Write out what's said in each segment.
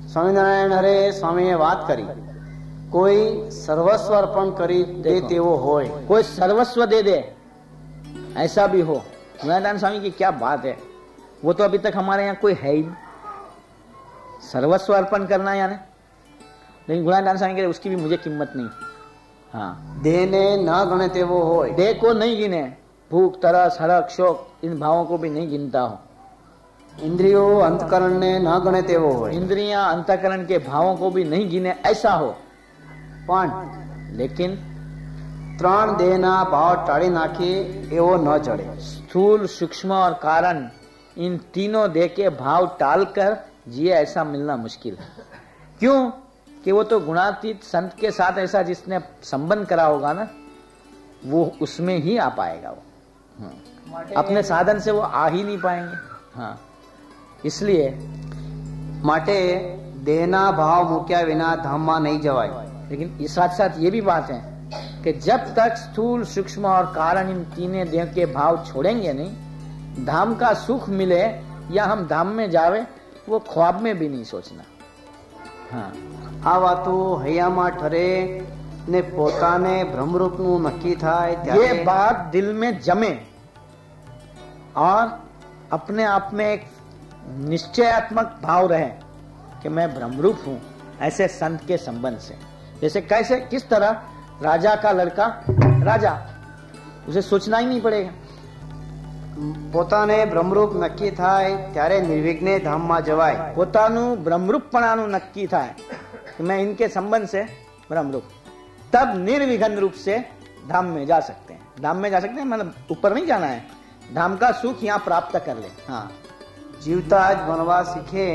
સ્વામિનારાયણ હરે સ્વામીએ વાત કરી, કોઈ સર્વસ્વ અર્પણ કરી દે તેવો હોય, कोई सर्वस्व दे दे ऐसा भी हो। गुणानंद स्वामी की क्या बात है, वो तो अभी तक हमारे यहाँ कोई है ही नहीं, सर्वस्व अर्पण करना यानी। लेकिन गुणानंद स्वामी के उसकी भी मुझे कीमत नहीं। हाँ, દેહને ન ગણે તેવો હોય, देह को नहीं गिने, भूख तरस हरक शोक इन भावों को भी नहीं गिनता हो, ઇન્દ્રિયો અંતકરણને ન ગણે તેવો હોય, इंद्रियां अंतःकरण के भावों को भी नहीं गिने ऐसा हो। પણ लेकिन ત્રણ દેહના ભાવ ટાળી નાખીએ એવો ન ચડે। स्थूल सूक्ष्म और कारण इन तीनों देह के भाव टालकर जिए ऐसा मिलना मुश्किल है। क्यों कि वो तो गुणातीत संत के साथ ऐसा जिसने संबंध करा होगा ना, वो उसमें ही आ पाएगा। वो अपने साधन से वो आ ही नहीं पाएंगे। हाँ, इसलिए માટે દેહના ભાવ મૂક્યા વિના ધામમાં નહીં જવાય। लेकिन इस साथ साथ ये भी बात है कि जब तक स्थूल सूक्ष्म और कारण इन तीनों देह के भाव छोड़ेंगे नहीं, धाम का सुख मिले या हम धाम में जावे वो ख्वाब में भी नहीं सोचना। हाँ, આ વાતો હૈયામાં ઠરે ને પોતાને ભ્રમરૂપનું નક્કી થાય ये ત્યારે बात दिल में जमे और अपने आप में एक निश्चयात्मक भाव रहे कि मैं भ्रमरूप हूं, ऐसे संत के संबंध से। जैसे कैसे, किस तरह राजा का लड़का राजा, उसे सोचना ही नहीं पड़ेगा। પોતાને ભ્રમરૂપ નક્કી થાય ત્યારે નિર્વિઘ્ને ધામમાં જવાય। પોતાનું બ્રહ્મરૂપપણાનું નક્કી થાય कि मैं इनके संबंध से ब्रह्मरूप, तब निर्विघ्न रूप से धाम में जा सकते हैं। धाम में जा सकते हैं मतलब ऊपर नहीं जाना है, धाम का सुख यहाँ प्राप्त कर ले। हाँ, જીવતા જ મરવા શીખે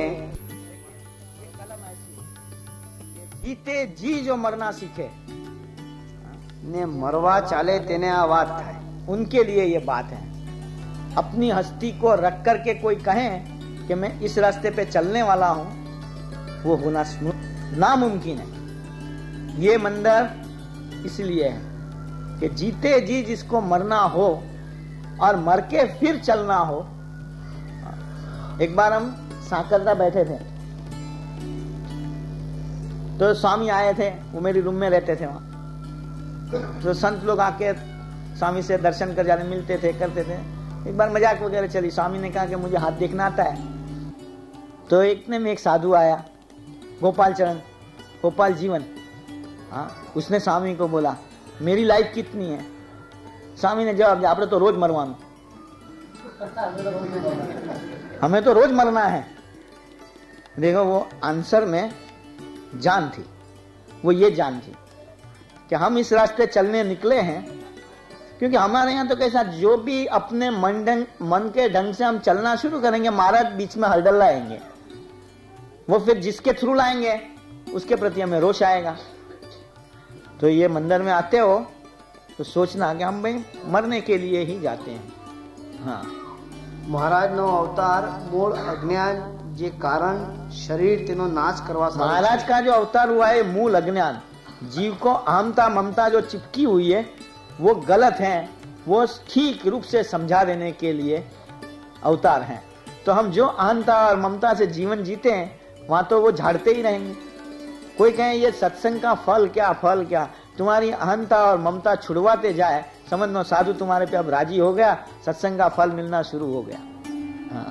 जीते जी जो मरना सीखे, ને મરવા ચાલે તેને આ વાત થાય। उनके लिए ये बात है। अपनी हस्ती को रख करके कोई कहे कि मैं इस रास्ते पे चलने वाला हूं, वो होना नामुमकिन है। ये मंदिर इसलिए है कि जीते जी जिसको मरना हो और मर के फिर चलना हो। एक बार हम साकरदा बैठे थे तो स्वामी आए थे, वो मेरी रूम में रहते थे वहां। तो संत लोग आके स्वामी से दर्शन कर जाने, मिलते थे, करते थे। एक बार मजाक वगैरह चली, स्वामी ने कहा कि मुझे हाथ देखना आता है। तो इतने में एक साधु आया, गोपाल चरण, गोपाल जीवन। हाँ, उसने स्वामी को बोला मेरी लाइफ कितनी है? स्वामी ने जवाब दिया आपने तो रोज मरवाना, हमें तो रोज मरना है। देखो वो आंसर में जान थी, वो ये जान थी कि हम इस रास्ते चलने निकले हैं, क्योंकि हमारे यहाँ तो कैसा, जो भी अपने मन के ढंग से हम चलना शुरू करेंगे, महाराज बीच में हलडल लाएंगे। वो फिर जिसके थ्रू लाएंगे उसके प्रति हमें रोष आएगा। तो ये मंदिर में आते हो तो सोचना कि हम भाई मरने के लिए ही जाते हैं। हाँ, મહારાજનો અવતાર મૂળ અજ્ઞાન જે કારણ શરીર તેનો નાશ કરવા સારું છે। महाराज का जो अवतार हुआ है मूल अज्ञान, जीव को अहमता ममता जो चिपकी हुई है वो गलत है, वो ठीक रूप से समझा देने के लिए अवतार हैं। तो हम जो अहंता और ममता से जीवन जीते हैं वहां तो वो झाड़ते ही रहेंगे। कोई कहे ये सत्संग का फल क्या, फल क्या, तुम्हारी अहंता और ममता छुड़वाते जाए, समझ लो साधु तुम्हारे पे अब राजी हो गया, सत्संग का फल मिलना शुरू हो गया। हाँ।